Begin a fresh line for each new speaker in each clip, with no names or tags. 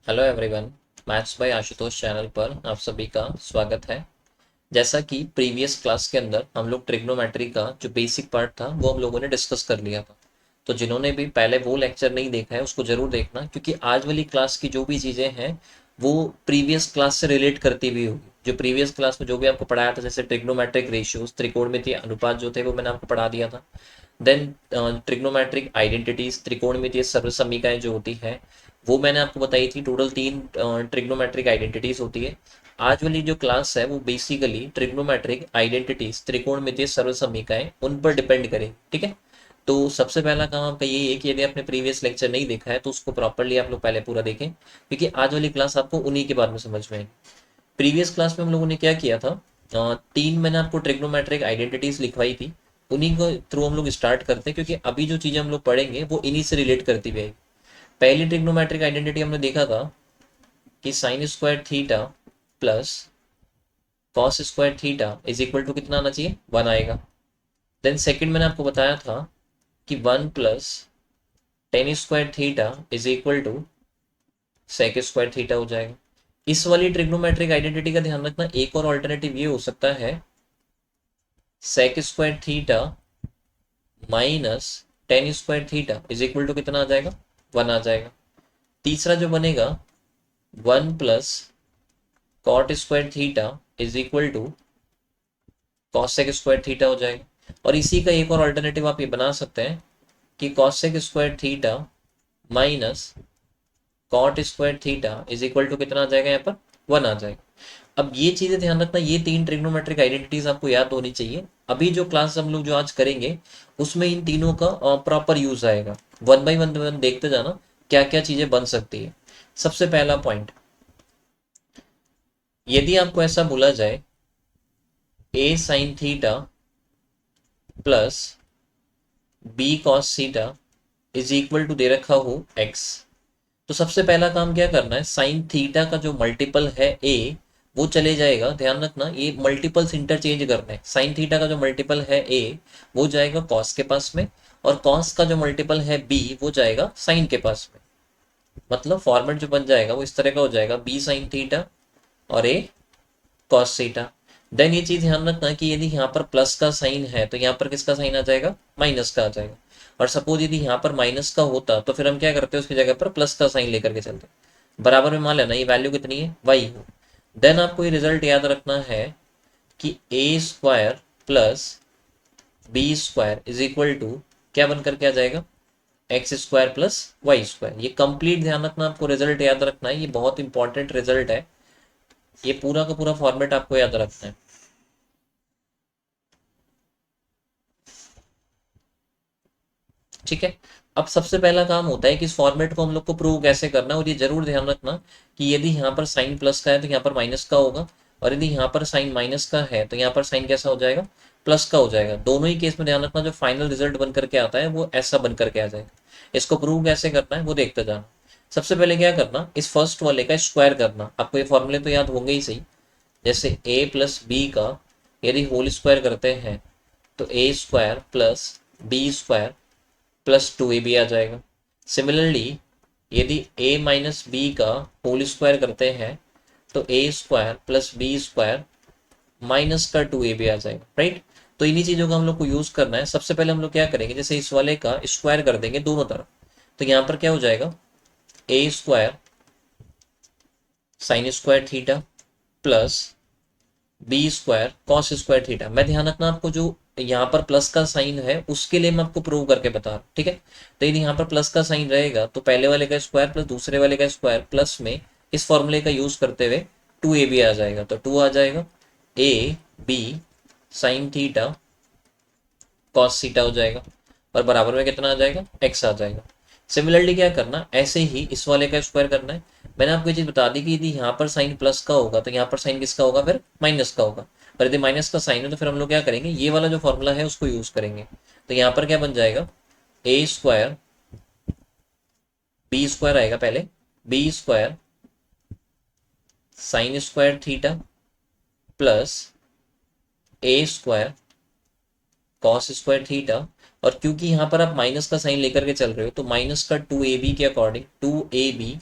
Hello everyone. Maths by Ashutosh channel पर आप सभी का स्वागत है। जैसा कि प्रीवियस क्लास के अंदर हम लोग ट्रिग्नोमेट्री का जो बेसिक पार्ट था वो हम लोगों ने डिस्कस कर लिया था। तो जिन्होंने भी पहले वो लेक्चर नहीं देखा है उसको जरूर देखना, क्योंकि आज वाली क्लास की जो भी चीज़ें हैं वो प्रीवियस क्लास से रिलेट करती भी होगी। जो प्रीवियस क्लास में जो भी आपको पढ़ाया था, जैसे ट्रिग्नोमेट्रिक रेशियोज, त्रिकोणमितीय अनुपात जो थे वो मैंने आपको पढ़ा दिया था। देन ट्रिग्नोमेट्रिक आइडेंटिटीज, त्रिकोणमितीय सर्वसमीकाएं जो होती है वो मैंने आपको बताई थी। टोटल तीन ट्रिग्नोमेट्रिक आइडेंटिटीज होती है। आज वाली जो क्लास है वो बेसिकली ट्रिग्नोमेट्रिक आइडेंटिटीज, त्रिकोणमितीय सर्वसमीकाएं, उन पर डिपेंड करेगी। ठीक है। तो सबसे पहला काम आपका ये है कि यदि आपने प्रीवियस लेक्चर नहीं देखा है तो उसको प्रॉपरली आप लोग पहले पूरा देखें, क्योंकि आज वाली क्लास आपको उन्हीं के बारे में समझ में आएगी। प्रीवियस क्लास में हम लोगों ने क्या किया था, तीन मैंने आपको ट्रिग्नोमेट्रिक आइडेंटिटीज लिखवाई थी। उन्हीं को थ्रू हम लोग स्टार्ट करते हैं, क्योंकि अभी जो चीज़ें हम लोग पढ़ेंगे वो इन्हीं से रिलेट करती हुई आएगी। पहली ट्रिग्नोमेट्रिक आइडेंटिटी हमने देखा था कि sine square theta plus cos square theta is equal to कितना आना चाहिए, वन आएगा। देन सेकंड मैंने आपको बताया था कि one plus tan square theta is equal to sec square theta हो जाएगा। इस वाली ट्रिग्नोमेट्रिक आइडेंटिटी का ध्यान रखना, एक और ऑल्टरनेटिव ये हो सकता है sec square theta minus tan square theta is equal to कितना आ जाएगा, वन आ जाएगा। तीसरा जो बनेगा one plus cot square theta is equal to cosec square theta हो जाएगा। और इसी का एक और अल्टरनेटिव आप ये बना सकते हैं कि cosec square theta minus cot square theta is equal to कितना आ जाएगा, यहाँ पर वन आ जाएगा। अब ये चीजें ध्यान रखना, ये तीन ट्रिग्नोमेट्रिक आइडेंटिटीज आपको याद होनी चाहिए। अभी जो क्लास हम लोग जो आज करेंगे उसमें इन तीनों का प्रॉपर यूज आएगा। वन बाई वन देखते जाना क्या क्या चीजें बन सकती है। सबसे पहला पॉइंट, यदि आपको ऐसा बोला जाए A sine theta plus B cos theta is equal to दे रखा हो एक्स, तो सबसे पहला काम क्या करना है, साइन थीटा का जो मल्टीपल है ए वो चले जाएगा। ध्यान रखना ये मल्टीपल्स इंटरचेंज करना है। साइन थीटा का जो मल्टीपल है ए वो जाएगा कॉस के पास में, और कॉस का जो मल्टीपल है बी वो जाएगा साइन के पास में। मतलब फॉर्मेट जो बन जाएगा वो इस तरह का हो जाएगा, बी साइन थीटा और ए कॉस थीटा। देन ये चीज ध्यान रखना कि यदि यहाँ पर प्लस का साइन है तो यहाँ पर किसका साइन आ जाएगा, माइनस का आ जाएगा। और सपोज यदि यहाँ पर माइनस का होता तो फिर हम क्या करते हैं, उसकी जगह पर प्लस का साइन लेकर के चलते। बराबर में मान लेना ये वैल्यू कितनी है, वाई हो। देन आपको ये रिजल्ट याद रखना है कि ए square plus B square is equal to क्या बन करके आ जाएगा, x square plus Y square. ये कंप्लीट ध्यान रखना, आपको रिजल्ट याद रखना है, ये बहुत इंपॉर्टेंट रिजल्ट है। ये पूरा का पूरा फॉर्मेट आपको याद रखना है। ठीक है। अब सबसे पहला काम होता है कि इस फॉर्मेट को हम लोग को प्रूव कैसे करना है, और ये जरूर ध्यान रखना कि यदि यहाँ पर साइन प्लस का है तो यहाँ पर माइनस का होगा, और यदि यहाँ पर साइन माइनस का है तो यहाँ पर साइन कैसा हो जाएगा, प्लस का हो जाएगा। दोनों ही केस में ध्यान रखना जो फाइनल रिजल्ट बन करके आता है वो ऐसा बन करके आ जाएगा। इसको प्रूव कैसे करना है वो देखते जाना। सबसे पहले क्या करना, इस फर्स्ट वाले का स्क्वायर करना। आपको ये फॉर्मूले तो याद होंगे ही सही। जैसे ए प्लस बी का यदि होल स्क्वायर करते हैं तो ए square plus B square plus two A B आ जाएगा। सिमिलरली यदि a माइनस बी का होल स्क्वायर करते हैं तो ए square plus B square minus का टू ए बी आ जाएगा, राइट। तो इन्हीं चीज़ों का हम लोग को यूज करना है। सबसे पहले हम लोग क्या करेंगे, जैसे इस वाले का स्क्वायर कर देंगे दोनों तरफ, तो यहाँ पर क्या हो जाएगा, ए square sine square theta plus B square cos square theta. मैं ध्यान रखना आपको जो यहाँ पर प्लस का साइन है उसके लिए मैं आपको प्रूव करके बता रहा हूँ। ठीक है। तो यदि यहाँ पर प्लस का साइन रहेगा तो पहले वाले का स्क्वायर प्लस दूसरे वाले का स्क्वायर प्लस में इस फॉर्मूले का यूज करते हुए टू ए बी आ जाएगा। तो टू आ जाएगा, A B sine theta cos theta हो जाएगा, और बराबर में कितना आ जाएगा, एक्स आ जाएगा। सिमिलरली क्या करना, ऐसे ही इस वाले का स्क्वायर करना है। मैंने आपको ये चीज बता दी कि यदि यहाँ पर साइन प्लस का होगा तो यहाँ पर साइन किसका होगा, फिर माइनस का होगा। और यदि माइनस का साइन है तो फिर हम लोग क्या करेंगे, ये वाला जो फॉर्मूला है उसको यूज करेंगे। तो यहाँ पर क्या बन जाएगा, ए स्क्वायर बी स्क्वायर आएगा पहले, B square sine square theta plus A square cos square theta. और क्योंकि यहाँ पर आप माइनस का साइन लेकर के चल रहे हो तो माइनस का टू ए बी के according to A B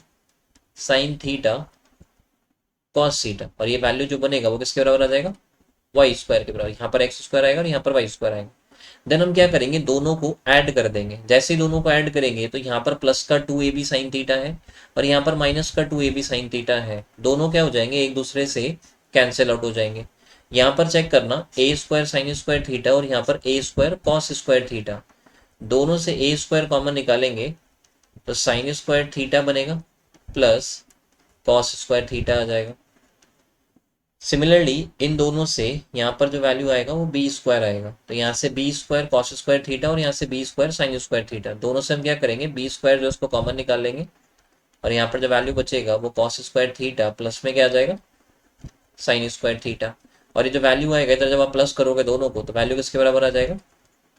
sine theta cos theta, और ये वैल्यू जो बनेगा वो किसके बराबर आ जाएगा, वाई स्क्वायर के बराबर। यहाँ पर एक्स स्क्वायर आएगा और यहाँ पर वाई स्क्वायर आएगा। देन हम क्या करेंगे, दोनों को ऐड कर देंगे। जैसे ही दोनों को ऐड करेंगे तो यहाँ पर प्लस का 2ab साइन थीटा है और यहाँ पर माइनस का 2ab साइन थीटा है। दोनों क्या हो जाएंगे, एक दूसरे से कैंसिल आउट हो जाएंगे। यहाँ पर चेक करना, a square sine square theta और यहाँ पर ए स्क्वायर कॉस स्क्वायर थीटा, दोनों से ए स्क्वायर कॉमन निकालेंगे तो साइन स्क्वायर थीटा बनेगा प्लस कॉस स्क्वायर थीटा आ जाएगा। सिमिलरली इन दोनों से यहाँ पर जो वैल्यू आएगा वो बी स्क्वायर आएगा, तो यहाँ से B square cos square theta और यहाँ से B square sine square theta, दोनों से हम क्या करेंगे, बी स्क्वायर जो उसको कॉमन निकाल लेंगे और यहाँ पर जो वैल्यू बचेगा वो कॉस स्क्वायर थीटा प्लस में क्या आ जाएगा, साइन स्क्वायर थीटा। और ये जो वैल्यू आएगा इधर जब आप प्लस करोगे दोनों को तो वैल्यू किसके बराबर आ जाएगा,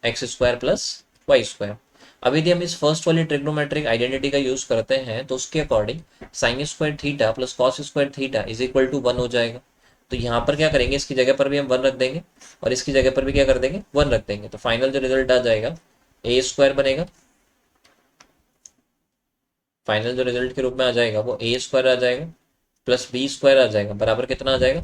x square plus Y square. अब यदि हम इस फर्स्ट वाली ट्रिग्नोमेट्रिक आइडेंटिटी का यूज करते हैं तो उसके according sine square theta plus cos square theta is equal to 1 हो जाएगा। तो यहाँ पर क्या करेंगे, इसकी जगह पर भी हम 1 रख देंगे और इसकी जगह पर भी क्या कर देंगे, 1 रख देंगे। तो फाइनल जो रिजल्ट आ जाएगा ए स्क्वायर बनेगा, फाइनल जो रिजल्ट के रूप में आ जाएगा वो ए स्क्वायर आ जाएगा प्लस बी स्क्वायर आ जाएगा, बराबर कितना आ जाएगा,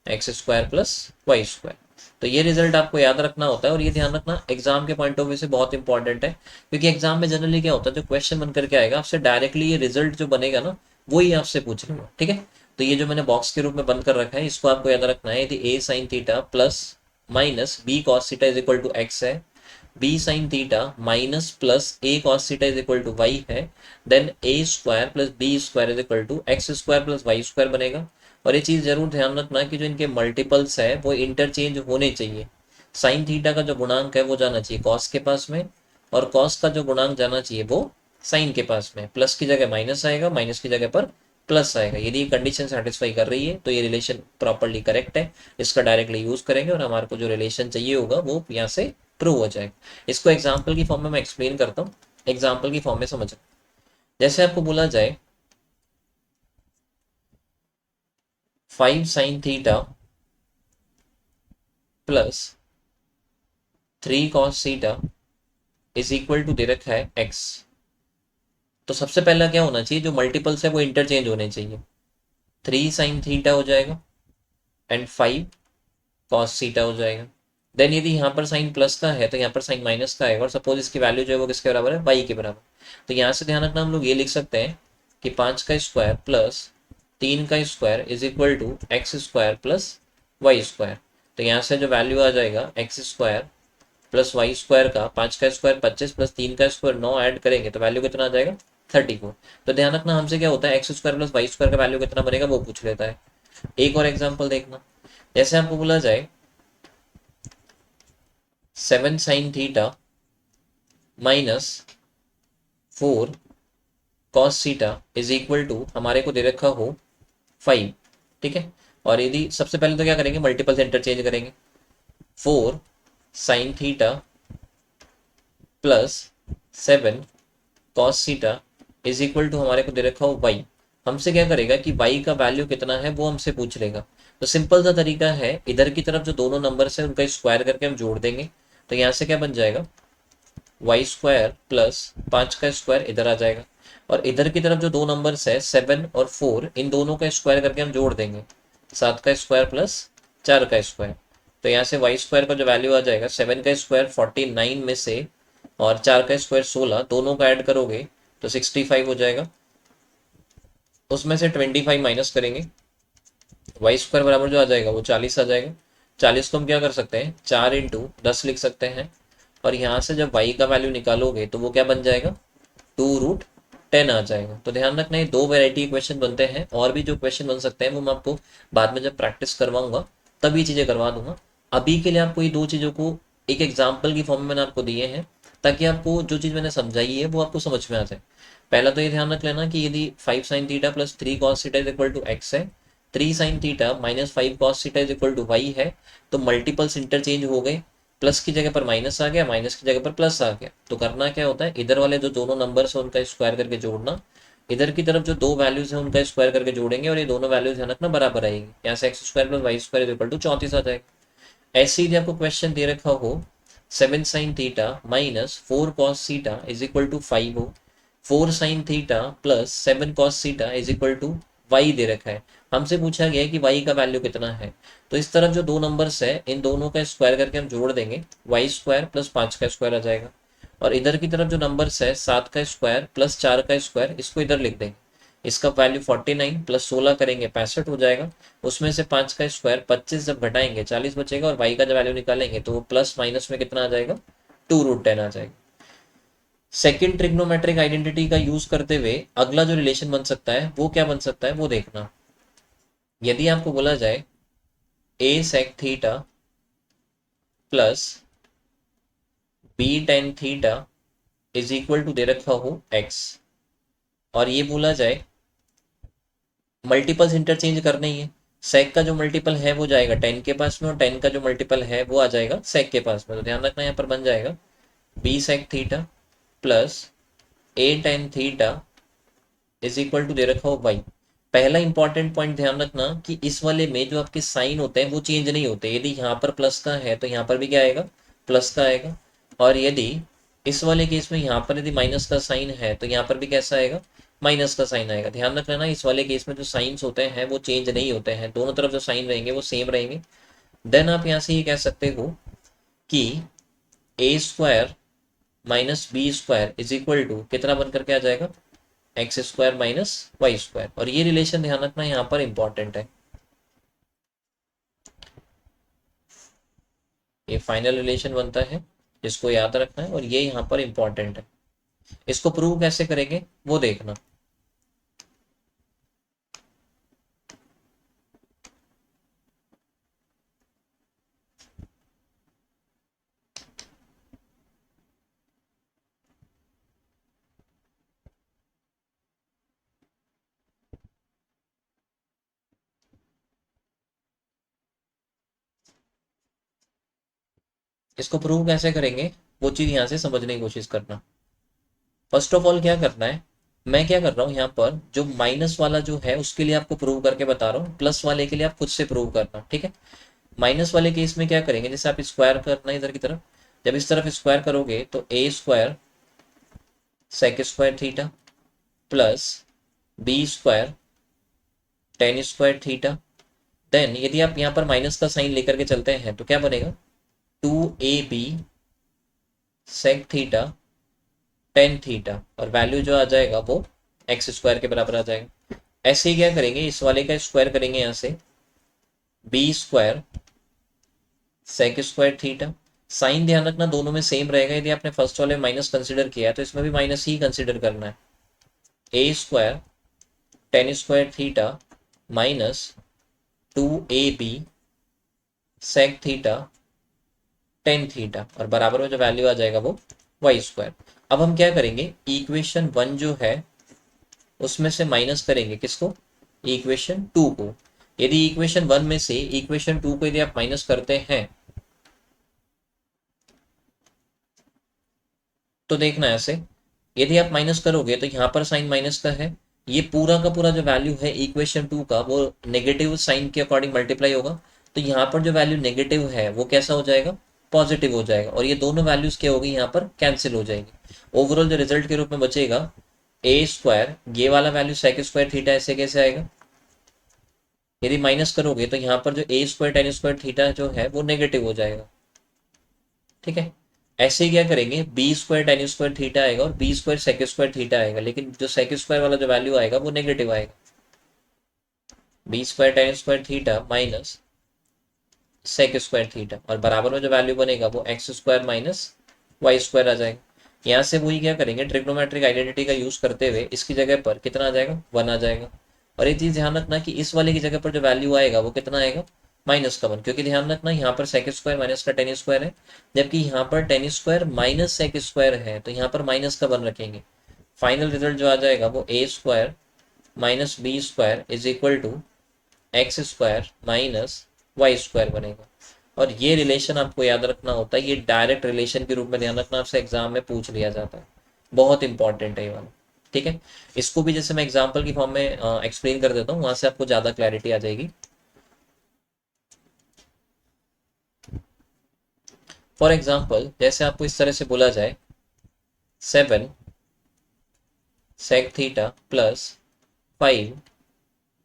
x square plus Y square. तो ये रिजल्ट आपको याद रखना होता है और ये ध्यान रखना एग्जाम के पॉइंट ऑफ व्यू से बहुत इंपॉर्टेंट है, क्योंकि एग्जाम में जनरली क्या होता है, जो क्वेश्चन बन करके आएगा आपसे डायरेक्टली ये रिजल्ट जो बनेगा ना वो ही आपसे पूछ लेगा। ठीक है, तो ये जो मैंने बॉक्स के रूप में बंद कर रखा है इसको आपको याद रखना है। यदि A sine theta plus minus B cos theta is equal to x है, B sine theta minus plus A cos theta is equal to Y है, then A square plus B square is equal to x square plus Y square बनेगा। और ये चीज़ जरूर ध्यान रखना कि जो इनके मल्टीपल्स है वो इंटरचेंज होने चाहिए। साइन थीटा का जो गुणांक है वो जाना चाहिए कॉस के पास में और कॉस का जो गुणांक जाना चाहिए वो साइन के पास में। प्लस की जगह माइनस आएगा, माइनस की जगह पर प्लस आएगा। यदि ये कंडीशन सेटिस्फाई कर रही है तो ये रिलेशन प्रॉपर्ली करेक्ट है, इसका डायरेक्टली यूज करेंगे और हमारे को जो रिलेशन चाहिए होगा वो यहाँ से प्रूव हो जाएगा। इसको एग्जाम्पल की फॉर्म में मैं एक्सप्लेन करता हूँ, एग्जाम्पल की फॉर्म में समझो। जैसे आपको बोला जाए 5 sine theta plus 3 cos theta is equal to दे रखा है एक्स, तो सबसे पहला क्या होना चाहिए, जो मल्टीपल्स है वो इंटरचेंज होने चाहिए। 3 साइन थीटा हो जाएगा एंड 5 कॉस थीटा हो जाएगा। देन यदि यहाँ पर साइन प्लस का है तो यहाँ पर साइन माइनस का आएगा और सपोज इसकी वैल्यू जो है वो किसके बराबर है, वाई के बराबर। तो यहाँ से ध्यान रखना हम लोग ये लिख सकते हैं कि 5 का स्क्वायर प्लस 3 का square is equal to x square plus Y square. तो यहाँ से जो वैल्यू आ जाएगा x square plus Y square का 5 का स्क्वायर 25 प्लस 3 का स्क्वायर 9 ऐड करेंगे तो वैल्यू कितना आ जाएगा, 34। तो ध्यान रखना हमसे क्या होता है, X square plus Y square का वैल्यू कितना बनेगा वो पूछ लेता है। एक और एग्जाम्पल देखना, जैसे आपको बोला जाए 7 sine theta minus 4 cos theta is equal to हमारे को दे रखा हो 5। ठीक है, और यदि सबसे पहले तो क्या करेंगे, मल्टीपल से इंटरचेंज करेंगे। 4 sine theta plus 7 cos theta is equal to हमारे को दे रखा हो वाई। हमसे क्या करेगा कि वाई का वैल्यू कितना है वो हमसे पूछ लेगा। तो सिंपल सा तरीका है, इधर की तरफ जो दोनों नंबर्स है उनका स्क्वायर करके हम जोड़ देंगे। तो यहाँ से क्या बन जाएगा, वाई स्क्वायर प्लस 5 का स्क्वायर इधर आ जाएगा और इधर की तरफ जो दो नंबर्स है 7 और 4 इन दोनों का स्क्वायर करके हम जोड़ देंगे, 7 का स्क्वायर प्लस 4 का स्क्वायर। तो यहाँ से वाई स्क्वायर का जो वैल्यू आ जाएगा 7 का स्क्वायर 49 में से और 4 का स्क्वायर 16, दोनों का ऐड करोगे तो 65 हो जाएगा। उसमें से 25 माइनस करेंगे, वाई स्क्वायर बराबर जो आ जाएगा वो 40 आ जाएगा। 40 को हम क्या कर सकते हैं, 4 इंटू 10 लिख सकते हैं और यहाँ से जब y का वैल्यू निकालोगे तो वो क्या बन जाएगा, 2√10 आ जाएगा। तो ध्यान रखना ये दो वेराइटी क्वेश्चन बनते हैं, और भी जो क्वेश्चन बन सकते हैं वो मैं आपको बाद में जब प्रैक्टिस करवाऊंगा तब ये चीज़ें करवा दूंगा। अभी के लिए आपको ये दो चीज़ों को एक एग्जाम्पल की फॉर्म में मैंने आपको दिए हैं ताकि आपको जो चीज़ मैंने समझाई है वो आपको समझ में आ जाए। पहला तो ये ध्यान रख लेना कि यदि 5 sine theta plus 3 cos theta is equal to x है, 3 sine theta minus 5 cos theta is equal to Y है, तो मल्टीपल्स इंटरचेंज हो गए, प्लस की जगह पर माइनस आ गया, माइनस की जगह पर प्लस आ गया। तो करना क्या होता है, इधर वाले जो दोनों नंबर्स है उनका स्क्वायर करके जोड़ना, इधर की तरफ जो दो वैल्यूज है उनका स्क्वायर करके जोड़ेंगे और ये दोनों वैल्यूज ध्यान रखना बराबर आएगी। यहाँ से X square plus Y square is equal to 34 आ जाएगा। ऐसे ही आपको क्वेश्चन दे रखा हो 7 sine theta minus 4 cos theta is equal to 5 हो, 4 sine theta plus 7 cos theta is equal to Y दे रखा है। हमसे पूछा गया है कि वाई का वैल्यू कितना है। तो इस तरफ जो दो नंबर्स है इन दोनों का स्क्वायर करके हम जोड़ देंगे, वाई स्क्वायर प्लस 5 का स्क्वायर आ जाएगा। और इधर की तरफ जो नंबर्स है 7 का स्क्वायर प्लस 4 का स्क्वायर, इसको इधर लिख देंगे। इसका वैल्यू 49 प्लस 16 करेंगे 65 हो जाएगा। उसमें से 5 का स्क्वायर 25 जब घटाएंगे 40 बचेगा, और वाई का जब वैल्यू निकालेंगे तो वो प्लस माइनस में कितना आ जाएगा, 2√10 आ जाएगा। सेकेंड ट्रिग्नोमेट्रिक आइडेंटिटी का यूज करते हुए अगला जो रिलेशन बन सकता है वो क्या बन सकता है वो देखना। यदि आपको बोला जाए A sec theta plus B tan theta is equal to दे रखा हो एक्स, और ये बोला जाए मल्टीपल्स इंटरचेंज करने ही है। सेक का जो मल्टीपल है वो जाएगा 10 के पास में, और 10 का जो मल्टीपल है वो आ जाएगा सेक के पास में। तो ध्यान रखना यहाँ पर बन जाएगा b sec theta plus a tan theta is equal to दे रखा हो वाई। पहला इंपॉर्टेंट पॉइंट ध्यान रखना कि इस वाले में जो आपके साइन होते हैं वो चेंज नहीं होते। यदि यहाँ पर प्लस का है तो यहाँ पर भी क्या आएगा, प्लस का आएगा। और यदि इस वाले केस में यहाँ पर यदि माइनस का साइन है तो यहाँ पर भी कैसा आएगा, माइनस का साइन आएगा। ध्यान रखना ना, इस वाले केस में जो साइंस होते हैं वो चेंज नहीं होते हैं, दोनों तरफ जो साइन रहेंगे वो सेम रहेंगे। देन आप यहाँ से ये कह सकते हो कि ए square minus B square is equal to कितना बन करके आ जाएगा, x square minus Y square. और ये रिलेशन ध्यान रखना यहाँ पर इंपॉर्टेंट है, ये फाइनल रिलेशन बनता है जिसको याद रखना है, और ये यहाँ पर इंपॉर्टेंट है। इसको प्रूव कैसे करेंगे वो देखना। इसको प्रूव कैसे करेंगे वो चीज यहाँ से समझने की कोशिश करना। फर्स्ट ऑफ ऑल क्या करना है, मैं क्या कर रहा हूँ यहाँ पर जो माइनस वाला जो है उसके लिए आपको प्रूव करके बता रहा हूँ, प्लस वाले के लिए आप खुद से प्रूव करना, ठीक है। माइनस वाले केस में क्या करेंगे, जैसे आप स्क्वायर करना इधर की तरफ, जब इस तरफ स्क्वायर करोगे तो ए square sec square theta plus B square tan square theta. Then यदि आप यहाँ पर माइनस का साइन लेकर के चलते हैं तो क्या बनेगा, 2ab sec theta tan theta, और वैल्यू जो आ जाएगा वो एक्स स्क्वायर के बराबर आ जाएगा। ऐसे ही क्या करेंगे, इस वाले का स्क्वायर करेंगे यहाँ से B square sec square theta. Sign ध्यान रखना दोनों में सेम रहेगा, यदि आपने फर्स्ट वाले माइनस कंसिडर किया है तो इसमें भी माइनस ही कंसिडर करना है। A square tan square theta minus 2ab sec theta tan theta, और बराबर में जो वैल्यू आ जाएगा वो वाई स्क्वायर। अब हम क्या करेंगे, इक्वेशन 1 जो है उसमें से माइनस करेंगे किसको, इक्वेशन 2 को। यदि इक्वेशन 1 में से इक्वेशन 2 को यदि आप माइनस करते हैं तो देखना ऐसे, यदि आप माइनस करोगे तो यहाँ पर साइन माइनस का है, ये पूरा का पूरा जो वैल्यू है इक्वेशन 2 का वो नेगेटिव साइन के अकॉर्डिंग मल्टीप्लाई होगा। तो यहाँ पर जो वैल्यू नेगेटिव है वो कैसा हो जाएगा, पॉजिटिव हो जाएगा, और ये दोनों वैल्यूज क्या होगी यहाँ पर कैंसिल हो जाएगी। ओवरऑल जो रिजल्ट के रूप में बचेगा ए स्क्वायर, ये वाला वैल्यू सेक स्क्वायर थीटा ऐसे कैसे आएगा, यदि माइनस करोगे तो यहाँ पर जो ए स्क्वायर टेन स्क्वायर थीटा जो है वो नेगेटिव हो जाएगा, ठीक है। ऐसे ही क्या करेंगे, B square tan square theta आएगा और B square sec square theta आएगा, लेकिन जो सेक स्क्वायर वाला जो वैल्यू आएगा वो नेगेटिव आएगा। B square tan square theta minus sec square theta, और बराबर में जो वैल्यू बनेगा वो x square minus Y square आ जाएगा। यहाँ से वही क्या करेंगे, ट्रिग्नोमेट्रिक आइडेंटिटी का यूज करते हुए इसकी जगह पर कितना आ जाएगा, 1 आ जाएगा। और एक चीज ध्यान रखना कि इस वाले की जगह पर जो वैल्यू आएगा वो कितना आएगा, माइनस का 1, क्योंकि ध्यान रखना यहाँ पर सेक स्क्वायर माइनस का टेन स्क्वायर है, जबकि यहाँ पर tan square minus sec square है, तो यहाँ पर माइनस का 1 रखेंगे। फाइनल रिजल्ट जो आ जाएगा वो a square minus B square is equal to x square minus Y square बनेगा। और ये रिलेशन आपको याद रखना होता है, ये डायरेक्ट रिलेशन के रूप में ध्यान रखना, आपसे एग्जाम में पूछ लिया जाता है, बहुत इंपॉर्टेंट है ये वाला, ठीक है। इसको भी जैसे मैं एग्जाम्पल की फॉर्म में एक्सप्लेन कर देता हूँ, वहां से आपको ज्यादा क्लैरिटी आ जाएगी। फॉर एग्जाम्पल जैसे आपको इस तरह से बोला जाए 7 sec theta plus 5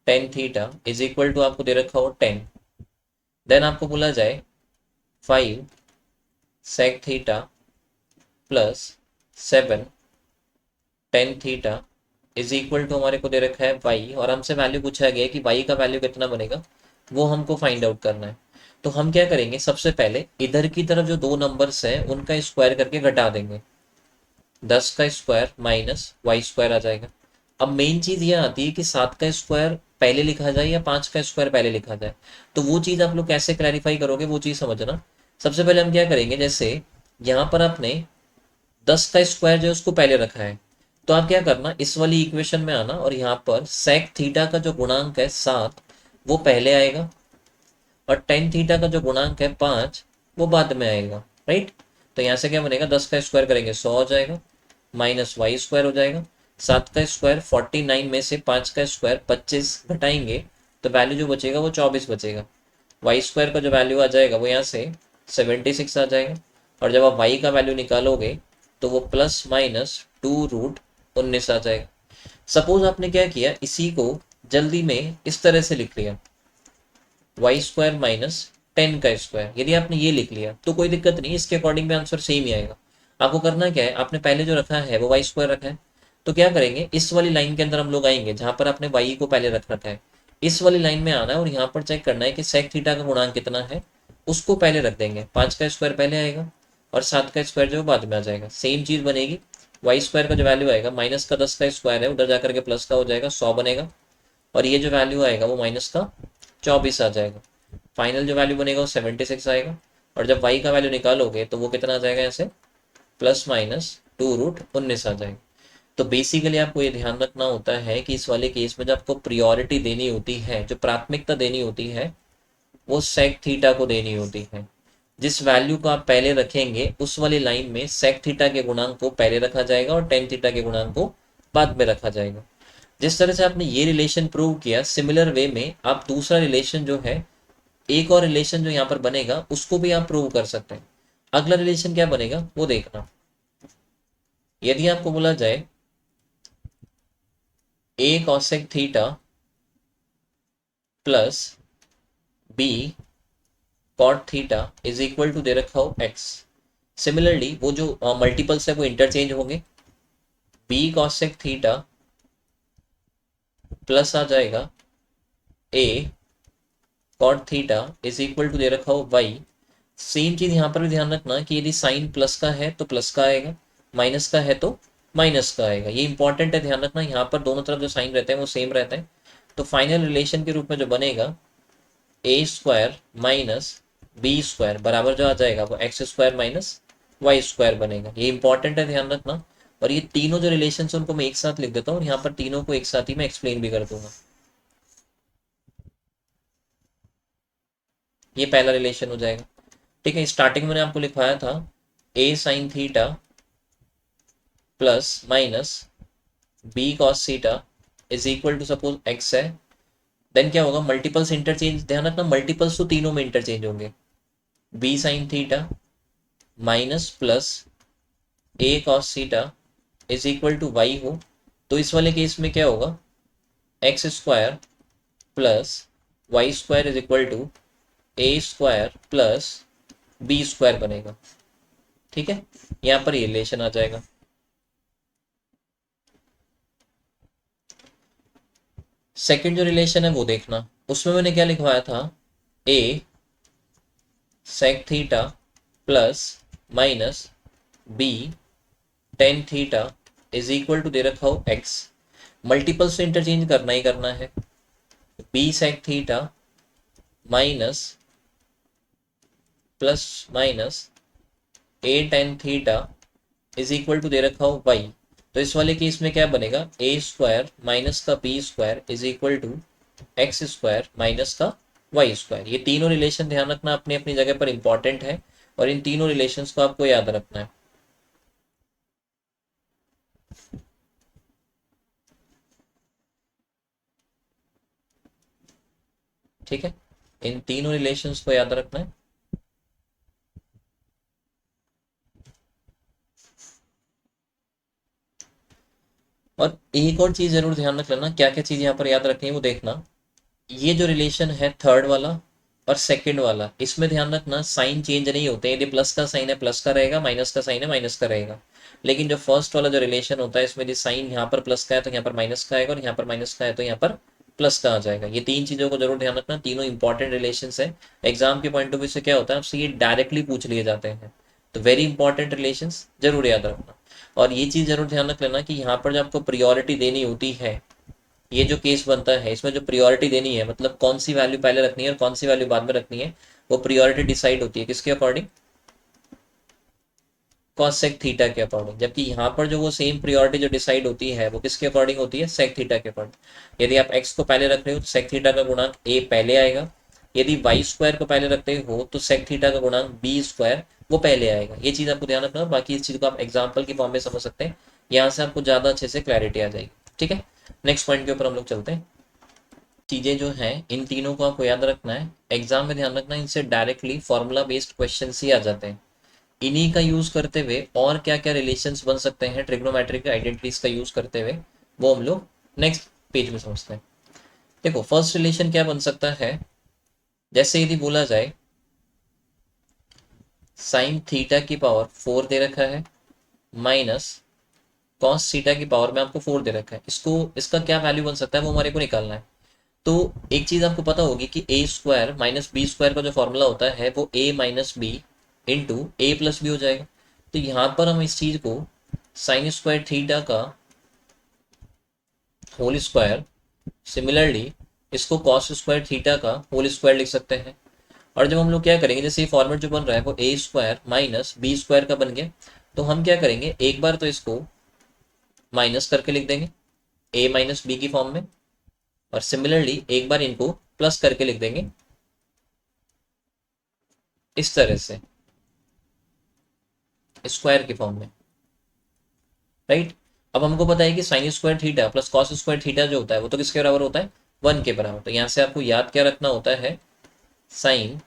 tan theta is equal to आपको दे रखा हो 10। देन आपको बोला जाए 5 sec theta plus 7 tan theta is equal to हमारे को दे रखा है y, और हमसे वैल्यू पूछा गया है कि y का वैल्यू कितना बनेगा, वो हमको फाइंड आउट करना है। तो हम क्या करेंगे, सबसे पहले इधर की तरफ जो दो नंबर्स हैं उनका स्क्वायर करके घटा देंगे। 10 का स्क्वायर माइनस वाई स्क्वायर आ जाएगा। अब मेन चीज ये आती है कि 7 का स्क्वायर पहले लिखा जाए या 5 का स्क्वायर पहले लिखा जाए। तो वो चीज आप लोग कैसे क्लैरिफाई करोगे, वो चीज समझना। सबसे पहले हम क्या करेंगे, जैसे यहाँ पर आपने 10 का स्क्वायर जो है उसको पहले रखा है, तो आप क्या करना, इस वाली इक्वेशन में आना और यहाँ पर सेक थीटा का जो गुणांक है 7 वो पहले आएगा, और टेन थीटा का जो गुणांक है 5 वो बाद में आएगा, राइट। तो यहाँ से क्या बनेगा, 10 का स्क्वायर करेंगे 100 हो जाएगा, माइनस वाई स्क्वायर हो जाएगा। 7 का स्क्वायर 49 में से 5 का स्क्वायर 25 घटाएंगे तो वैल्यू जो बचेगा वो 24 बचेगा। वाई स्क्वायर का जो वैल्यू आ जाएगा वो यहाँ से 76 आ जाएगा, और जब आप वाई का वैल्यू निकालोगे तो वो प्लस माइनस 2√19 आ जाएगा। सपोज आपने क्या किया, इसी को जल्दी में इस तरह से लिख लिया, वाई स्क्वायर माइनस 10 का स्क्वायर। यदि आपने ये लिख लिया तो कोई दिक्कत नहीं, इसके अकॉर्डिंग में आंसर सेम ही आएगा। आपको करना क्या है, आपने पहले जो रखा है वो वाई स्क्वायर रखा है, तो क्या करेंगे, इस वाली लाइन के अंदर हम लोग आएंगे जहां पर आपने वाई को पहले रख रखा है, इस वाली लाइन में आना है और यहाँ पर चेक करना है कि सेक थीटा का गुणांक कितना है, उसको पहले रख देंगे। 5 का स्क्वायर पहले आएगा और 7 का स्क्वायर जो बाद में आ जाएगा, सेम चीज बनेगी। वाई स्क्वायर का जो वैल्यू आएगा, माइनस का 10 का स्क्वायर है उधर जाकर के प्लस का हो जाएगा, 100 बनेगा, और ये जो वैल्यू आएगा वो माइनस का 24 आ जाएगा। फाइनल जो वैल्यू बनेगा वो 76 आएगा, और जब y का वैल्यू निकालोगे तो वो कितना आ जाएगा, ऐसे प्लस माइनस 2√19 आ जाएगा। तो बेसिकली आपको ये ध्यान रखना होता है कि इस वाले केस में जब आपको प्रियोरिटी देनी होती है, जो प्राथमिकता देनी होती है, वो सेक थीटा को देनी होती है। जिस वैल्यू को आप पहले रखेंगे उस वाली लाइन में सेक थीटा के गुणांक को पहले रखा जाएगा और टेन थीटा के गुणांक को बाद में रखा जाएगा। जिस तरह से आपने ये रिलेशन प्रूव किया, सिमिलर वे में आप दूसरा रिलेशन जो है, एक और रिलेशन जो यहाँ पर बनेगा उसको भी आप प्रूव कर सकते हैं। अगला रिलेशन क्या बनेगा वो देखना। यदि आपको बोला जाए a cosec theta plus b cot theta is equal to दे रखा हो x। सिमिलरली वो जो मल्टीपल्स है वो इंटरचेंज होंगे, b cosec थीटा प्लस आ जाएगा a cot theta is equal to दे रखा हो y। सेम चीज यहाँ पर भी ध्यान रखना कि यदि साइन प्लस का है तो प्लस का आएगा, माइनस का है तो माइनस का आएगा। ये इंपॉर्टेंट है, ध्यान रखना, यहाँ पर दोनों तरफ जो साइन रहते हैं वो सेम रहते हैं। तो फाइनल रिलेशन के रूप में जो बनेगा, A square minus B square बराबर जो आ जाएगा वो x square minus Y square बनेगा। ये इंपॉर्टेंट है, ध्यान रखना। और ये तीनों जो रिलेशन है उनको मैं एक साथ लिख देता हूँ, और यहाँ पर तीनों को एक साथ ही मैं एक्सप्लेन भी कर दूंगा। ये पहला रिलेशन हो जाएगा, ठीक है। स्टार्टिंग में मैंने आपको लिखवाया था a sine theta plus minus B cos theta is equal to, suppose x है, देन क्या होगा, मल्टीपल्स इंटरचेंज, ध्यान रखना मल्टीपल्स तो तीनों में इंटरचेंज होंगे। B sine theta minus plus A cos theta is equal to Y हो, तो इस वाले केस में क्या होगा, X square plus Y square is equal to A square plus B square बनेगा, ठीक है। यहाँ पर ये रिलेशन आ जाएगा। सेकंड जो रिलेशन है वो देखना, उसमें मैंने क्या लिखवाया था, a sec theta plus minus b tan theta is equal to दे रखा हो एक्स। मल्टीपल्स से इंटरचेंज करना ही करना है, b sec theta minus plus minus a tan theta is equal to दे रखा हो वाई। तो इस वाले केस में क्या बनेगा, ए स्क्वायर माइनस का B square is equal to x square minus का वाई स्क्वायर। ये तीनों रिलेशन ध्यान रखना अपनी अपनी जगह पर इंपॉर्टेंट है, और इन तीनों रिलेशंस को आपको याद रखना है, ठीक है। इन तीनों रिलेशंस को याद रखना है। और एक और चीज जरूर ध्यान रख लेना, क्या क्या चीज यहाँ पर याद रखनी है वो देखना। ये जो रिलेशन है थर्ड वाला और सेकंड वाला, इसमें ध्यान रखना साइन चेंज नहीं होते। यदि प्लस का साइन है प्लस का रहेगा, माइनस का साइन है माइनस का रहेगा। लेकिन जो फर्स्ट वाला जो रिलेशन होता है, इसमें यदि साइन यहाँ पर प्लस का है तो यहाँ पर माइनस का आएगा, और यहाँ पर माइनस का है तो यहाँ पर प्लस का आ जाएगा। ये तीन चीजों को जरूर ध्यान रखना, तीनों इंपॉर्टेंट रिलेशन है। एग्जाम के पॉइंट ऑफ व्यू से क्या होता है, आपसे ये डायरेक्टली पूछ लिए जाते हैं, तो वेरी इंपॉर्टेंट रिलेशन जरूर याद रखना। और ये चीज जरूर ध्यान रख लेना कि यहाँ पर जब आपको प्रियोरिटी देनी होती है, ये जो केस बनता है इसमें जो प्रियोरिटी देनी है, मतलब कौन सी वैल्यू पहले रखनी है और कौन सी वैल्यू बाद में रखनी है, वो प्रियोरिटी डिसाइड होती है किसके अकॉर्डिंग, कॉस सेक थीटा के अकॉर्डिंग। जबकि यहाँ पर जो वो सेम प्रियोरिटी जो डिसाइड होती है वो किसके अकॉर्डिंग होती है, सेक थीटा के अकॉर्डिंग। यदि आप एक्स को पहले रख रहे हो तो सेक थीटा का गुणांक ए पहले आएगा। यदि वाई स्क्वायर को पहले रखते हो तो सेक थीटा का गुणांक बी स्क्वायर वो पहले आएगा। ये चीज आपको ध्यान रखना, बाकी इस चीज को आप एग्जाम्पल की फॉर्म में समझ सकते हैं, यहाँ से आपको ज्यादा अच्छे से क्लैरिटी आ जाएगी। ठीक है, नेक्स्ट पॉइंट के ऊपर हम लोग चलते हैं। चीजें जो हैं इन तीनों को आपको याद रखना है, एग्जाम में ध्यान रखना, इनसे डायरेक्टली फॉर्मूला बेस्ड क्वेश्चन ही आ जाते हैं। इन्हीं का यूज करते हुए और क्या क्या रिलेशंस बन सकते हैं ट्रिग्नोमेट्रिक आइडेंटिटीज का यूज करते हुए, वो हम लोग नेक्स्ट पेज में समझते हैं। देखो फर्स्ट रिलेशन क्या बन सकता है, जैसे यदि बोला जाए साइन थीटा की पावर 4 दे रखा है माइनस कॉस थीटा की पावर में आपको 4 दे रखा है, इसको इसका क्या वैल्यू बन सकता है वो हमारे को निकालना है। तो एक चीज आपको पता होगी कि ए स्क्वायर माइनस बी स्क्वायर का जो फॉर्मूला होता है वो ए माइनस बी इंटू ए प्लस बी हो जाएगा। तो यहाँ पर हम इस चीज को साइन स्क्वायर थीटा का होल स्क्वायर, सिमिलरली इसको कॉस स्क्वायर थीटा का होल स्क्वायर लिख सकते हैं। और जब हम लोग क्या करेंगे, जैसे ये फॉर्मेट जो बन रहा है वो a square minus B square का बन गया, तो हम क्या करेंगे, एक बार तो इसको माइनस करके लिख देंगे ए माइनस बी की फॉर्म में, और सिमिलरली एक बार इनको प्लस करके लिख देंगे इस तरह से स्क्वायर की फॉर्म में, राइट। अब हमको पता है कि sine square theta plus cos square theta जो होता है वो तो किसके बराबर होता है, 1 के बराबर। तो यहाँ से आपको याद क्या रखना होता है, साइन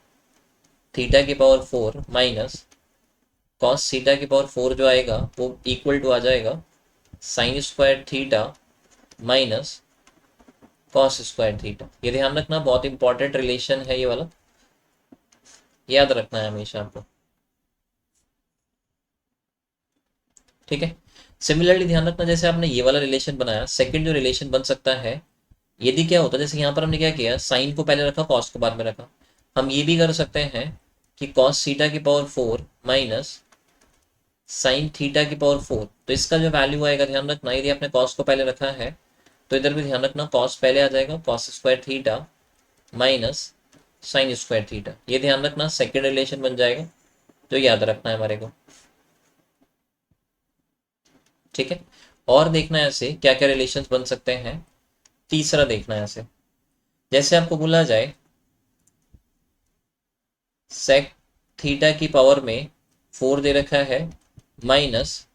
थीटा की पावर 4 माइनस कॉस थीटा की पावर 4 जो आएगा वो इक्वल टू आ जाएगा sign square theta minus cos square theta. ये ध्यान रखना, बहुत इंपॉर्टेंट रिलेशन है ये वाला, याद रखना है हमेशा आपको। ठीक है, सिमिलरली ध्यान रखना, जैसे आपने ये वाला रिलेशन बनाया, सेकंड जो रिलेशन बन सकता है, यदि क्या होता है, जैसे यहाँ पर हमने क्या किया, साइन को पहले रखा कॉस को बाद में रखा, हम ये भी कर सकते हैं कि कॉस थीटा की पावर 4 माइनस साइन थीटा की पावर 4। तो इसका जो वैल्यू आएगा ध्यान रखना, यदि आपने कॉस को पहले रखा है तो इधर भी ध्यान रखना कॉस पहले आ जाएगा, cos square theta minus sine square theta. ये ध्यान रखना सेकेंड रिलेशन बन जाएगा, जो याद रखना है हमारे को। ठीक है, और देखना है ऐसे क्या क्या रिलेशंस बन सकते हैं। तीसरा देखना है ऐसे, जैसे आपको बोला जाए सेक थीटा की पावर में 4 दे रखा है माइनस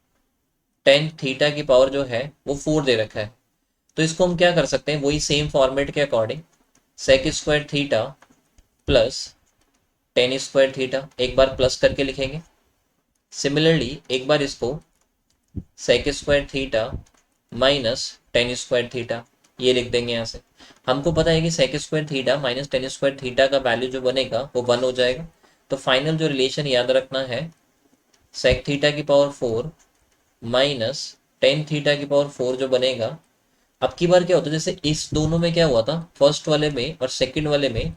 टेन थीटा की पावर जो है वो 4 दे रखा है, तो इसको हम क्या कर सकते हैं, वही सेम फॉर्मेट के according sec square theta plus tan square theta एक बार प्लस करके लिखेंगे। सिमिलरली एक बार इसको sec square theta minus tan square theta ये लिख देंगे। यहाँ से हमको पता है कि sec square theta minus tan square theta का वैल्यू जो बनेगा वो 1 हो जाएगा। तो फाइनल जो रिलेशन याद रखना है, सेक थीटा की पावर 4 माइनस टेन थीटा की पावर 4 जो बनेगा। अब की बार क्या होता है, जैसे इस दोनों में क्या हुआ था, फर्स्ट वाले में और सेकंड वाले में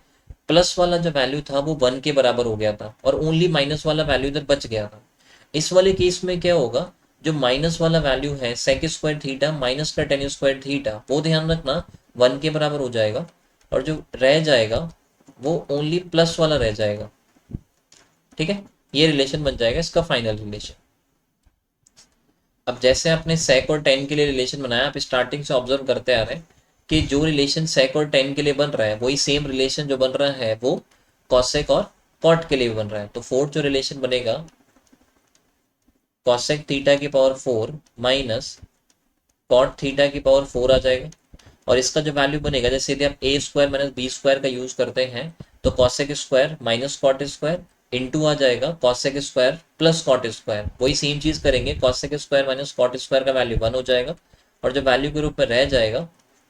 प्लस वाला जो वैल्यू था वो 1 के बराबर हो गया था और ओनली माइनस वाला वैल्यू इधर बच गया था। इस वाले केस में क्या होगा, जो माइनस वाला वैल्यू है सेक स्क्वायर थीटा माइनस का टेन स्क्वायर थीटा, वो ध्यान रखना 1 के बराबर हो जाएगा, और जो रह जाएगा वो ओनली प्लस वाला रह जाएगा। ठीक है, ये रिलेशन बन जाएगा इसका फाइनल रिलेशन। अब जैसे आपने सेक और टेन के लिए रिलेशन बनाया, आप स्टार्टिंग से ऑब्जर्व करते आ रहे हैं कि जो रिलेशन सेक और टेन के लिए बन रहा है वही सेम रिलेशन जो बन रहा है वो कॉसेक और कॉट के लिए भी बन रहा है। तो फोर्थ जो रिलेशन बनेगा, कॉसेक थीटा की पावर 4 माइनस कॉट थीटा की पावर 4 आ जाएगा, और इसका जो वैल्यू बनेगा, जैसे यदि आप a square minus B square का यूज करते हैं तो cosec square minus cot square into आ जाएगा cosec square plus cot square. वही सेम चीज करेंगे, cosec square minus cot square का वैल्यू 1 हो जाएगा, और जो वैल्यू के रूप में रह जाएगा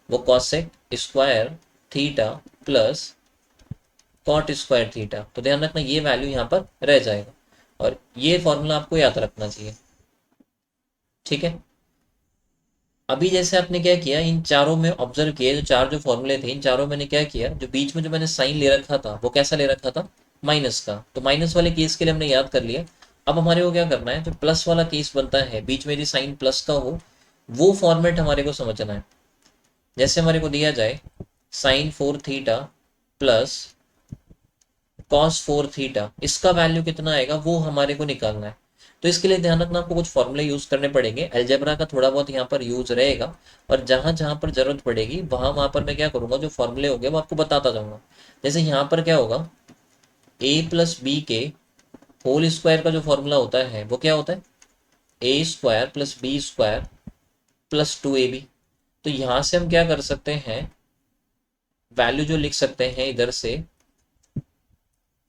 वो cosec square theta plus cot square theta. तो ध्यान रखना ये वैल्यू यहाँ पर रह जाएगा और ये फॉर्मूला आपको याद रखना चाहिए। ठीक है, अभी जैसे आपने क्या किया, इन चारों में ऑब्जर्व किया, जो चार जो फॉर्मूले थे इन चारों मैंने क्या किया, जो बीच में जो मैंने साइन ले रखा था वो कैसा ले रखा था, माइनस का। तो माइनस वाले केस के लिए हमने याद कर लिया। अब हमारे को क्या करना है, जो प्लस वाला केस बनता है बीच में यदि साइन प्लस का हो, वो फॉर्मेट हमारे को समझना है। जैसे हमारे को दिया जाए sine 4 theta plus cos 4 theta, इसका वैल्यू कितना आएगा वो हमारे को निकालना है। तो इसके लिए ध्यान रखना आपको कुछ फॉर्मूले यूज करने पड़ेंगे, अलजेब्रा का थोड़ा बहुत यहाँ पर यूज रहेगा, और जहां जहां पर जरूरत पड़ेगी वहां वहां पर मैं क्या करूंगा, जो फॉर्मूले होंगे वो आपको बताता जाऊंगा। जैसे यहाँ पर क्या होगा, ए प्लस बी के होल स्क्वायर का जो फॉर्मूला होता है वो क्या होता है, a square plus B square plus 2ab। तो यहां से हम क्या कर सकते हैं, वैल्यू जो लिख सकते हैं इधर से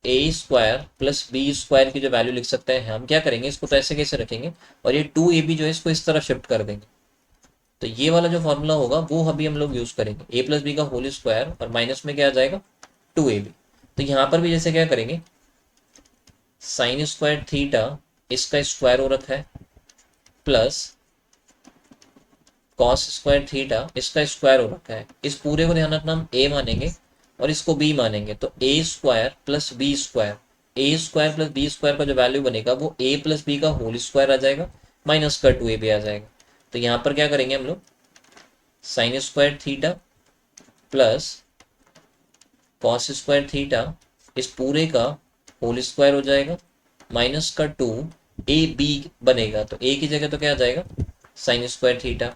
ए स्क्वायर प्लस बी स्क्वायर की जो वैल्यू लिख सकते हैं, हम क्या करेंगे इसको तो ऐसे कैसे रखेंगे, और ये 2ab जो है इसको इस तरफ शिफ्ट कर देंगे। तो ये वाला जो फॉर्मूला होगा वो अभी हम लोग यूज करेंगे, ए प्लस बी का होल स्क्वायर और माइनस में क्या आ जाएगा 2ab। तो यहाँ पर भी जैसे क्या करेंगे, साइन स्क्वायर थीटा इसका स्क्वायर हो रखा है प्लस कॉस स्क्वायर थीटा इसका स्क्वायर हो रखा है। इस पूरे को ध्यान रखना हम ए मानेंगे और इसको बी मानेंगे, तो ए स्क्वायर प्लस बी स्क्वायर, ए स्क्वायर प्लस बी स्क्वायर का जो वैल्यू बनेगा वो ए प्लस बी का होल स्क्वायर आ जाएगा माइनस का 2ab आ जाएगा। तो यहाँ पर क्या करेंगे हम लोग, sign square theta plus cos square theta इस पूरे का होल स्क्वायर हो जाएगा माइनस का 2ab बनेगा। तो ए की जगह तो क्या आ जाएगा साइन स्क्वायर थीटा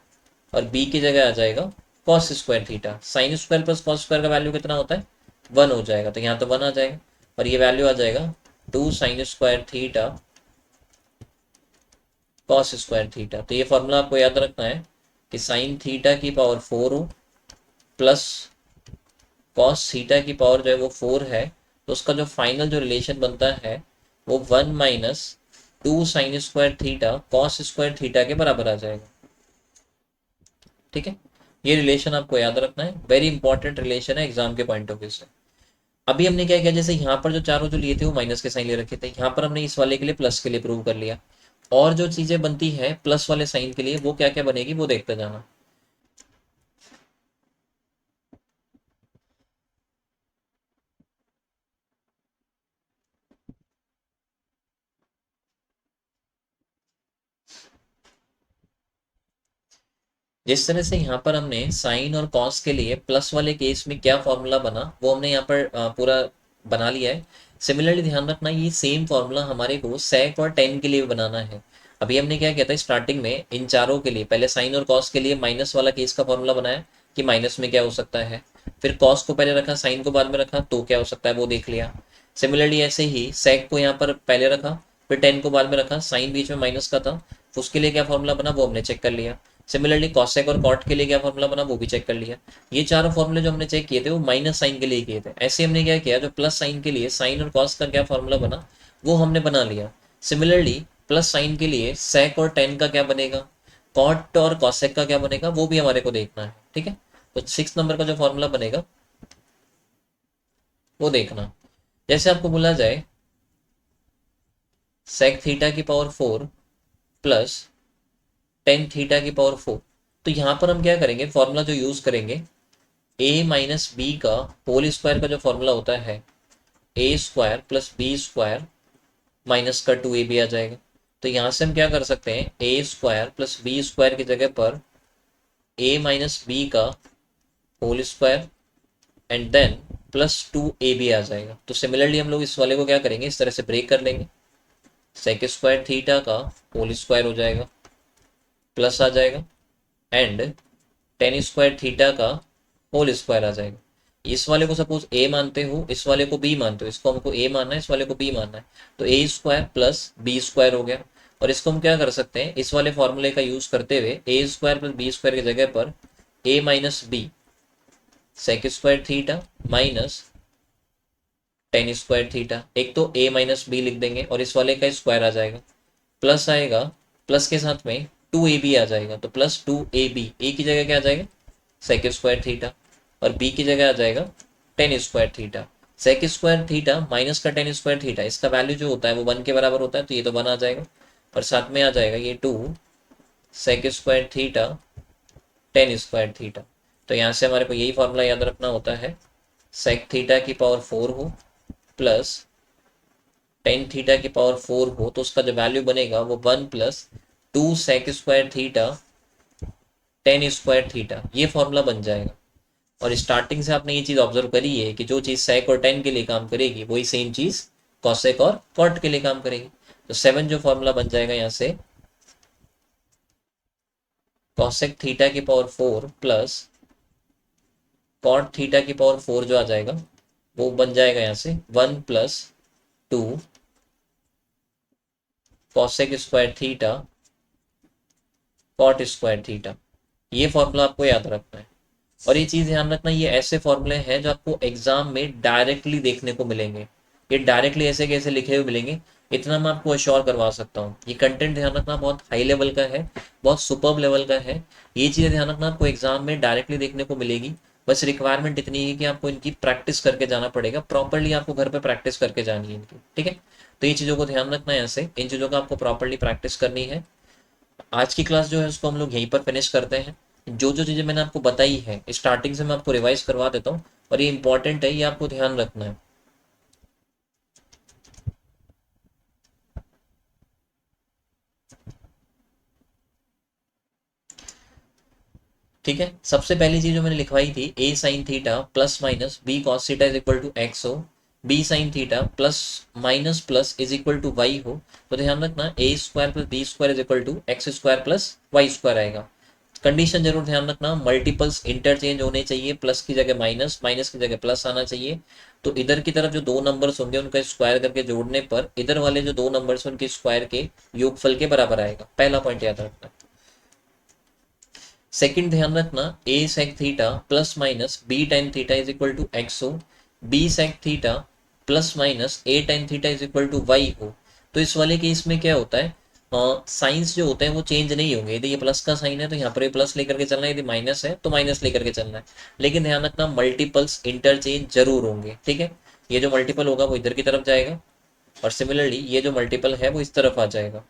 और बी की जगह आ जाएगा cos square theta. Sine square plus cos square का वैल्यू कितना होता है 1 हो जाएगा, तो यहाँ तो 1 आ जाएगा और ये वैल्यू आ जाएगा 2 sine square theta cos square theta. तो ये फॉर्मूला आपको याद रखना है कि साइन थीटा की पावर 4 हो प्लस कॉस थीटा की पावर जो है वो 4 है, तो उसका जो फाइनल जो रिलेशन बनता है वो 1 minus 2 sine square theta cos square theta के बराबर आ जाएगा। ठीक है, ये रिलेशन आपको याद रखना है, वेरी इंपॉर्टेंट रिलेशन है एग्जाम के पॉइंट ऑफ व्यू से। अभी हमने क्या किया, जैसे यहाँ पर जो चारों जो लिए थे वो माइनस के साइन ले रखे थे, यहाँ पर हमने इस वाले के लिए प्लस के लिए प्रूव कर लिया। और जो चीजें बनती है प्लस वाले साइन के लिए वो क्या क्या बनेगी वो देखते जाना। जिस तरह से यहाँ पर हमने साइन और कॉस के लिए प्लस वाले केस में क्या फॉर्मूला बना वो हमने यहाँ पर पूरा बना लिया है। सिमिलरली ध्यान रखना ये सेम फॉर्मूला हमारे को सेक और टेन के लिए भी बनाना है। अभी हमने क्या किया था स्टार्टिंग में, इन चारों के लिए पहले साइन और कॉस के लिए माइनस वाला केस का फॉर्मूला बनाया कि माइनस में क्या हो सकता है, फिर कॉस को पहले रखा साइन को बाद में रखा तो क्या हो सकता है वो देख लिया। सिमिलरली ऐसे ही सेक को यहाँ पर पहले रखा फिर टेन को बाद में रखा, साइन बीच में माइनस का था उसके लिए क्या फॉर्मूला बना वो हमने चेक कर लिया। सिमिलरली कॉसेक और कॉट के लिए क्या फॉर्मूला बना वो भी चेक कर लिया। ये चारों फॉर्मूले जो हमने चेक किए थे वो माइनस साइन के लिए किए थे। ऐसे हमने क्या किया, जो प्लस साइन के लिए साइन और कॉस का क्या फॉर्मूला बना वो हमने बना लिया। सिमिलरली प्लस साइन के लिए सेक और टेन का क्या बनेगा, कॉट और कॉसेक का क्या बनेगा वो भी हमारे को देखना है। ठीक है, तो 6 नंबर का जो फॉर्मूला बनेगा वो देखना। जैसे आपको बोला जाए सेक थीटा की पावर 4 प्लस टेन थीटा की पावर 4, तो यहां पर हम क्या करेंगे, फॉर्मूला जो यूज करेंगे a माइनस बी का होल स्क्वायर का जो फॉर्मूला होता है a square plus B square minus का 2ab आ जाएगा। तो यहां से हम क्या कर सकते हैं, A square plus B square की जगह पर a माइनस बी का whole square and then plus 2ab आ जाएगा। तो सिमिलरली हम लोग इस वाले को क्या करेंगे, इस तरह से ब्रेक कर लेंगे, सेक स्क्वायर थीटा का होल स्क्वायर हो जाएगा प्लस आ जाएगा एंड टेन स्क्वायर थीटा का होल स्क्वायर आ जाएगा। इस वाले को सपोज ए मानते हो, इस वाले को बी मानते हो, इसको हमको ए मानना है इस वाले को बी मानना है, तो ए स्क्वायर प्लस बी स्क्वायर हो गया। और इसको हम क्या कर सकते हैं, इस वाले फॉर्मूले का यूज करते हुए a square plus B square की जगह पर a minus b sec square theta minus tan square theta, एक तो ए माइनस बी लिख देंगे और इस वाले का स्क्वायर आ जाएगा, प्लस आएगा, प्लस के साथ में 2ab आ जाएगा, तो प्लस 2ab, ए की जगह क्या आ जाएगा सेक स्क्वायर थीटा, और बी की जगह आ जाएगा tan square theta. Sec square theta minus का टेन स्क्वायर थीटा, इसका वैल्यू जो होता है वो 1 के बराबर होता है, तो ये तो 1 आ जाएगा, और साथ में आ जाएगा ये 2 sec square theta tan square theta. तो यहाँ से हमारे को यही फॉर्मूला याद रखना होता है, सेक थीटा की पावर 4 हो प्लस टेन थीटा की पावर 4 हो, तो उसका जो वैल्यू बनेगा वो 1 plus 2 sec square theta tan square theta, ये फॉर्मूला बन जाएगा। और स्टार्टिंग से आपने ये चीज ऑब्जर्व करी है कि जो चीज सेक और टेन के लिए काम करेगी वही सेम चीज कॉसेक और कॉट के लिए काम करेगी। तो 7 जो फॉर्मूला बन जाएगा यहाँ से, कॉसेक थीटा की पावर 4 प्लस कॉट थीटा की पावर 4 जो आ जाएगा वो बन जाएगा यहाँ से 1 plus 2 cosec square theta cot square theta. ये फॉर्मूला आपको याद रखना है। और ये चीज ध्यान रखना, ये ऐसे फॉर्मूले हैं जो आपको एग्जाम में डायरेक्टली देखने को मिलेंगे। ये डायरेक्टली ऐसे कैसे लिखे हुए मिलेंगे, इतना मैं आपको अश्योर करवा सकता हूँ। ये कंटेंट ध्यान रखना बहुत हाई लेवल का है, बहुत सुपर्ब लेवल का है। ये चीजें ध्यान रखना आपको एग्जाम में डायरेक्टली देखने को मिलेगी। बस रिक्वायरमेंट इतनी है कि आपको इनकी प्रैक्टिस करके जाना पड़ेगा, प्रॉपरली आपको घर पे प्रैक्टिस करके जानी है इनकी, ठीक है। तो ये चीज़ों को ध्यान रखना है, यहाँ से इन चीज़ों का आपको प्रॉपरली प्रैक्टिस करनी है। आज की क्लास जो है उसको हम लोग यहीं पर फिनिश करते हैं। जो जो चीज़ें मैंने आपको बताई है स्टार्टिंग से मैं आपको रिवाइज करवा देता हूँ, और ये इंपॉर्टेंट है, ये आपको ध्यान रखना है। ठीक है, सबसे पहली चीज जो मैंने लिखवाई थी, a sine theta plus minus B cos theta is equal to x हो, b sine theta plus minus plus is equal to Y हो, तो ध्यान रखना a square plus B square is equal to x square plus Y square आएगा। Condition जरूर ध्यान रखना, multiples interchange होने चाहिए, प्लस की जगह माइनस, माइनस की जगह प्लस आना चाहिए। तो इधर की तरफ जो दो नंबर्स होंगे उनका स्क्वायर करके जोड़ने पर इधर वाले जो दो नंबर्स उनके स्क्वायर के योगफल के बराबर आएगा। पहला पॉइंट याद रखना। सेकंड ध्यान रखना, a sec theta plus minus b tan theta is equal to x हो, b sec theta plus minus a tan theta is equal to Y हो। तो इस वाले केस में क्या होता है, साइंस जो होते हैं वो चेंज नहीं होंगे। यदि ये प्लस का साइन है तो यहाँ पर ये प्लस लेकर के चलना है, यदि माइनस है तो माइनस लेकर के चलना है। लेकिन ध्यान रखना मल्टीपल्स इंटरचेंज जरूर होंगे, ठीक है। ये जो मल्टीपल होगा वो इधर की तरफ जाएगा, और सिमिलरली ये जो मल्टीपल है वो इस तरफ आ जाएगा।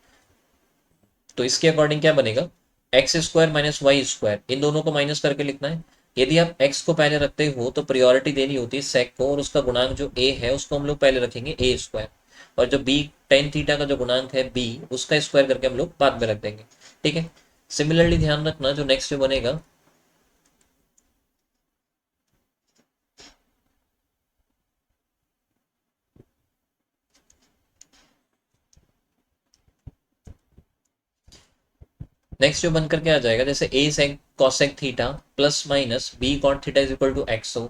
तो इसके अकॉर्डिंग क्या बनेगा, x square minus Y square, इन दोनों को माइनस करके लिखना है। यदि आप x को पहले रखते हो तो प्रायोरिटी देनी होती है सेक को, और उसका गुणांक जो a है उसको हम लोग पहले रखेंगे ए स्क्वायर, और जो b टेन थीटा का जो गुणांक है b उसका स्क्वायर करके हम लोग बाद में रख देंगे, ठीक है। सिमिलरली ध्यान रखना जो नेक्स्ट जो बनेगा, नेक्स्ट जो बन करके आ जाएगा, जैसे a sec cosec theta plus minus b cot theta is equal to x हो,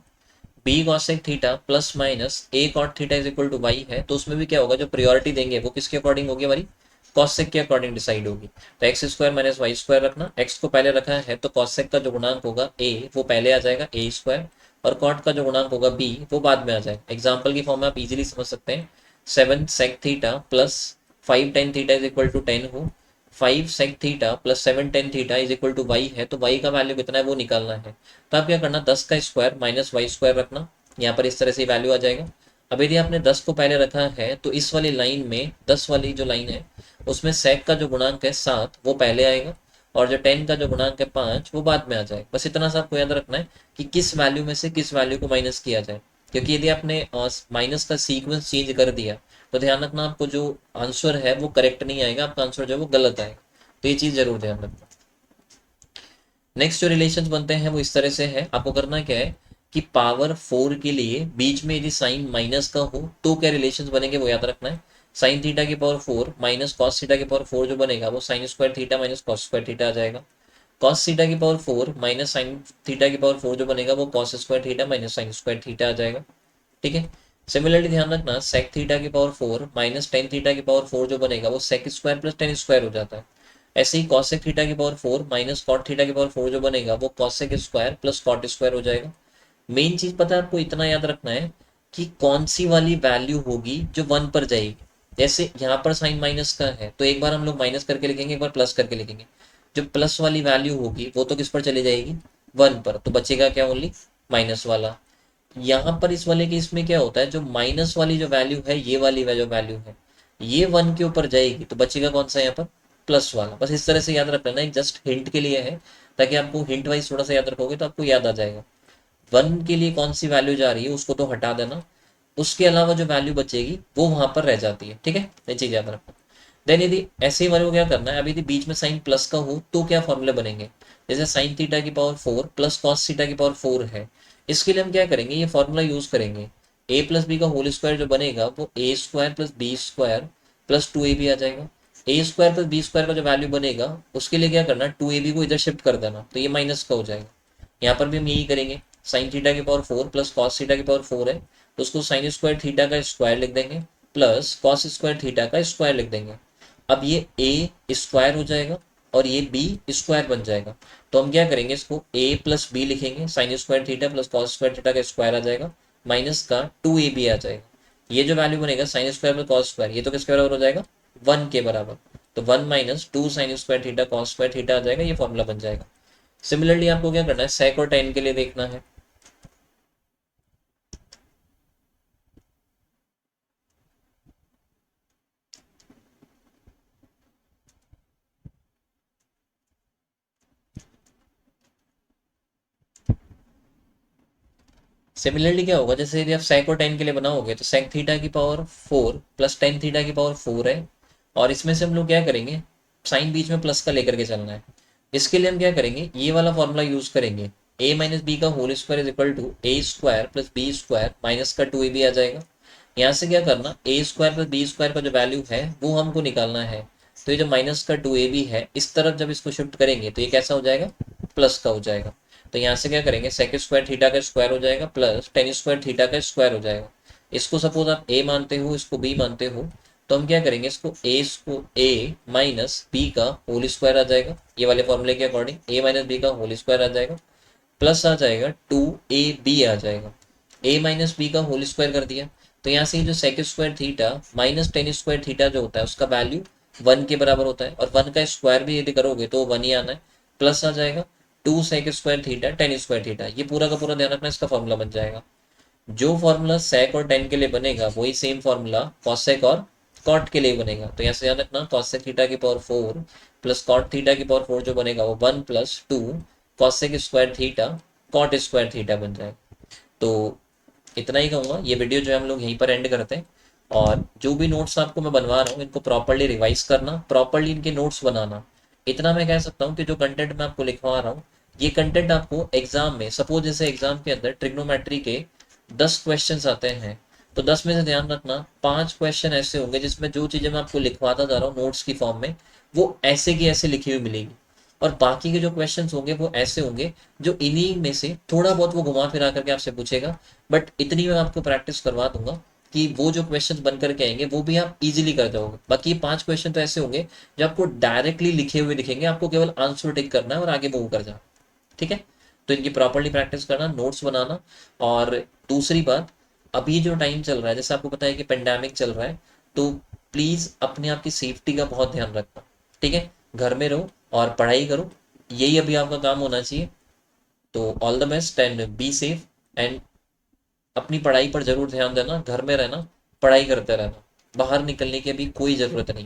b cosec theta plus minus a cot theta is equal to Y है। तो उसमें भी क्या होगा, जो प्रायोरिटी देंगे वो किसके अकॉर्डिंग होगी, हमारी कॉसेक के अकॉर्डिंग डिसाइड होगी। तो x square minus Y square रखना, एक्स को पहले रखा है तो कॉसेक का जो गुणांक होगा ए वो पहले आ जाएगा ए स्क्वायर, और कॉट का जो गुणांक होगा बी वो बाद में आ जाएगा। एग्जाम्पल की फॉर्म में आप इजीली समझ सकते हैं, 7 sec theta plus 5 tan theta is equal to 10 हो, 5 sec theta plus 7 tan theta is equal to Y है, तो वाई का वैल्यू कितना है वो निकालना है। तो आप क्या करना, 10 का स्क्वायर माइनस वाई स्क्वायर रखना, यहाँ पर इस तरह से वैल्यू आ जाएगा। अब यदि आपने 10 को पहले रखा है तो इस वाली लाइन में 10 वाली जो लाइन है उसमें सेक का जो गुणांक है 7 वो पहले आएगा, और जो 10 का जो गुणांक है 5 वो बाद में आ जाएगा। बस इतना सा आपको याद रखना है कि किस वैल्यू में से किस वैल्यू को माइनस किया जाए, क्योंकि यदि आपने माइनस का सीक्वेंस चेंज कर दिया तो ध्यान रखना आपको जो आंसर है वो करेक्ट नहीं आएगा, आपका आंसर जो है वो गलत आएगा। तो ये चीज जरूर ध्यान रखना। नेक्स्ट जो रिलेशन बनते हैं वो इस तरह से है, आपको करना क्या है कि पावर 4 के लिए बीच में यदि साइन माइनस का हो तो क्या रिलेशन बनेंगे वो याद रखना है। साइन थीटा की पावर 4 माइनस कॉस थीटा की पावर 4 जो बनेगा वो sine square theta minus cos square theta आ जाएगा। कॉस थीटा की पावर 4 माइनस साइन थीटा की पावर 4 जो बनेगा वो cos square theta minus sine square theta आ जाएगा, ठीक है। सिमिलरली ध्यान रखना, सेक थीटा की पावर 4 माइनस टेन थीटा की पावर 4 जो बनेगा वो sec square plus tan square हो जाता है। ऐसे ही कॉसेक थीटा की पावर 4 माइनस कॉट थीटा की पावर 4 जो बनेगा वो cosec square plus cot square हो जाएगा। मेन चीज पता है आपको, इतना याद रखना है कि कौन सी वाली वैल्यू होगी जो 1 पर जाएगी। जैसे यहाँ पर साइन माइनस का है तो एक बार हम लोग माइनस करके लिखेंगे, एक बार प्लस करके लिखेंगे। जो प्लस वाली वैल्यू होगी वो तो किस पर चली जाएगी, 1 पर, तो बचेगा क्या, ओनली माइनस वाला। यहाँ पर इस वाले केस में क्या होता है, जो माइनस वाली जो वैल्यू है, ये वाली जो वैल्यू है, ये 1 के ऊपर जाएगी, तो बचेगा कौन सा यहाँ पर, प्लस वाला। बस इस तरह से याद रख लेना, एक जस्ट हिंट के लिए है, ताकि आपको हिंट वाइज थोड़ा सा याद रखोगे तो आपको याद आ जाएगा। 1 के लिए कौन सी वैल्यू जा रही है उसको तो हटा देना, उसके अलावा जो वैल्यू बचेगी वो वहां पर रह जाती है, ठीक है, ये चीज याद रखना। देन यदि ऐसे ही वाले को क्या करना है, अभी यदि बीच में साइन प्लस का हो तो क्या फॉर्मूले बनेंगे, जैसे साइन थीटा की पावर 4 प्लस कॉस थीटा की पावर 4 है, इसके लिए हम क्या करेंगे, ये फॉर्मूला यूज करेंगे, ए प्लस बी का होल स्क्वायर जो बनेगा वो a square plus B square plus 2ab आ जाएगा। ए स्क्वायर प्लस बी स्क्वायर का जो वैल्यू बनेगा उसके लिए क्या करना, 2ab को इधर शिफ्ट कर देना, तो ये माइनस का हो जाएगा। यहाँ पर भी हम यही करेंगे, साइन थीटा की पावर 4 प्लस कॉस थीटा की पावर 4 है, तो उसको साइन स्क्वायर थीटा का स्क्वायर लिख देंगे प्लस कॉस स्क्वायर थीटा का स्क्वायर लिख देंगे। अब ये ए स्क्वायर हो जाएगा और ये बी स्क्वायर बन जाएगा, तो हम क्या करेंगे, इसको ए प्लस बी लिखेंगे, sign square theta plus cos square theta का स्क्वायर आ जाएगा, माइनस का 2ab आ जाएगा। ये जो वैल्यू बनेगा sine square plus cos square, ये तो किसके बराबर हो जाएगा, 1 के बराबर, तो 1 minus 2 sine square theta cos square theta आ जाएगा, ये फॉर्मूला बन जाएगा। सिमिलरली आपको क्या करना है, सेक और टेन के लिए देखना है। सिमिलरली क्या होगा, जैसे यदि आप सेक और टेन के लिए बनाओगे तो सेक थीटा की पावर 4 प्लस टेन थीटा की पावर 4 है, और इसमें से हम लोग क्या करेंगे, साइन बीच में प्लस का लेकर के चलना है। इसके लिए हम क्या करेंगे, ये वाला फॉर्मूला यूज करेंगे, ए माइनस बी का whole square is equal to A square plus B square minus का 2ab आ जाएगा। यहाँ से क्या करना, a square plus B square का जो वैल्यू है वो हमको निकालना है, तो ये जो माइनस का 2ab है, इस तरफ जब इसको शिफ्ट करेंगे तो ये कैसा हो जाएगा, प्लस का हो जाएगा। तो यहाँ से क्या करेंगे, सेक स्क्वायर थीटा का स्क्वायर हो जाएगा प्लस टेन स्क्वायर थीटा का स्क्वायर हो जाएगा। इसको सपोज आप ए मानते हो, इसको बी मानते हो, तो हम क्या करेंगे, इसको ए माइनस बी का होल स्क्वायर आ जाएगा, ये वाले फॉर्मूले के अकॉर्डिंग ए माइनस बी का होल स्क्वायर आ जाएगा, प्लस आ जाएगा 2ab आ जाएगा, ए माइनस बी का होल स्क्वायर कर दिया, तो यहाँ से जो sec square theta minus tan square theta जो होता है उसका वैल्यू 1 के बराबर होता है, और 1 का स्क्वायर भी यदि करोगे तो 1 ही आना है, प्लस आ जाएगा 2 sec square theta tan square theta, ये पूरा का पूरा ध्यान रखना, इसका फॉर्मूला बन जाएगा। जो फॉर्मूला सेक और टेन के लिए बनेगा वही सेम फॉर्मूला कॉसेक और कॉट के लिए बनेगा, तो यहाँ से ध्यान रखना, कॉसेक थीटा की पावर 4 प्लस कॉट थीटा की पावर 4 जो बनेगा वो 1 plus 2 cosec square theta cot square theta बन जाएगा। तो इतना ही कहूँगा, ये वीडियो जो है हम लोग यहीं पर एंड करते हैं, और जो भी नोट्स आपको मैं बनवा रहा हूँ इनको प्रॉपरली रिवाइज करना, प्रॉपरली इनके नोट्स बनाना। इतना मैं कह सकता हूँ कि जो कंटेंट मैं आपको लिखवा रहा हूँ, ये कंटेंट आपको एग्जाम में, सपोज जैसे एग्जाम के अंदर ट्रिग्नोमेट्री के 10 क्वेश्चंस आते हैं, तो 10 में से ध्यान रखना 5 क्वेश्चन ऐसे होंगे जिसमें जो चीज़ें मैं आपको लिखवाता जा रहा हूँ नोट्स की फॉर्म में, वो ऐसे की ऐसे लिखी हुई मिलेगी, और बाकी के जो क्वेश्चंस होंगे वो ऐसे होंगे जो इन्हीं में से थोड़ा बहुत वो घुमा फिरा करके आपसे पूछेगा, बट इतनी मैं आपको प्रैक्टिस करवा दूंगा कि वो जो क्वेश्चंस बन करके आएंगे वो भी आप इजीली कर जाओगे। बाकी ये 5 क्वेश्चन तो ऐसे होंगे जो आपको डायरेक्टली लिखे हुए दिखेंगे, आपको केवल आंसर टिक करना है और आगे मूव कर जाना, ठीक है। तो इनकी प्रॉपरली प्रैक्टिस करना, नोट्स बनाना। और दूसरी बात, अभी जो टाइम चल रहा है, जैसे आपको पता है कि पेंडेमिक चल रहा है, तो प्लीज अपने आप की सेफ्टी का बहुत ध्यान रखना, ठीक है, घर में रहो और पढ़ाई करो, यही अभी आपका काम होना चाहिए। तो all the best and be safe, and अपनी पढ़ाई पर जरूर ध्यान देना, घर में रहना, पढ़ाई करते रहना, बाहर निकलने की अभी कोई ज़रूरत नहीं।